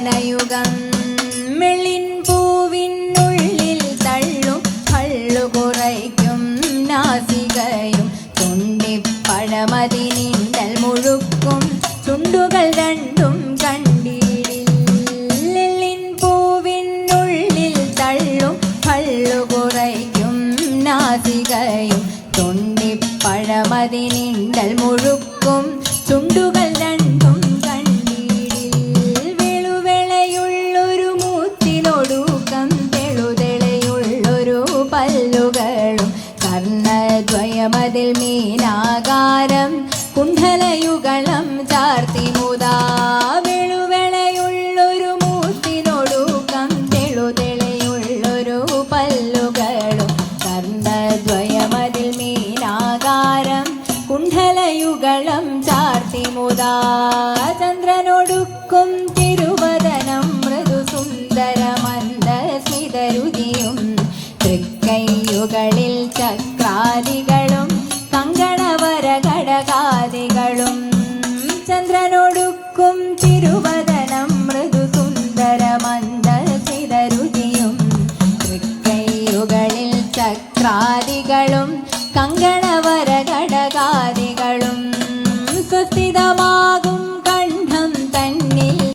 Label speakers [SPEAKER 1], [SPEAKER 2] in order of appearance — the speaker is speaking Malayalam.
[SPEAKER 1] യൗവനയുഗം മെള്ളിൻ പൂവിനുള്ളിൽ തള്ളും കള്ളു കുറയ്ക്കും നാസികയും തുണ്ടിപ്പഴമതിനിണ്ടൽ മുഴുക്കും ചുണ്ടുകൾ രണ്ടും കണ്ടിടിൽ പൂവിനുള്ളിൽ തള്ളും കള്ളു കുറയ്ക്കും നാസികയും തുണ്ടിപ്പഴമതിനിണ്ടൽ മുഴുക്കും ചുണ്ടുകൾ രണ്ടും കണ്ടിടിൽ വെളുവെളയുള്ളൊരു മൂത്തിനൊടുക്കം തെളുതെളയുള്ളൊരു പല്ലുകളും കർണദ്വയമതിൽ മീനാകാരം കുണ്ഡലയുഗളം ചാർത്തി മുതാ വെളുവെളയുള്ളൊരു മൂത്തിനൊടുക്കം തെളുതെളയുള്ളൊരു പല്ലുകളും കർണദ്വയമതിൽ മീനാകാരം കുണ്ഡലയുഗളം ചാർത്തി മുതാ ചന്ദ്രനൊടുക്കും തിരുവദനം മൃദുസുന്ദരമന്ദസ്മിതരുചിയും തൃക്കൈയുകളിൽ ചക്രാദികളും കങ്കണവരഘടകാദികളും ചന്ദ്രനൊടുക്കും തിരുവദനം മൃദുസുന്ദരമന്ദസ്മിതരുചിയും തൃക്കൈയുകളിൽ ചക്രാദികളും കങ്കണവരഘടകാദികളും സ്വസ്ഥിതമാകും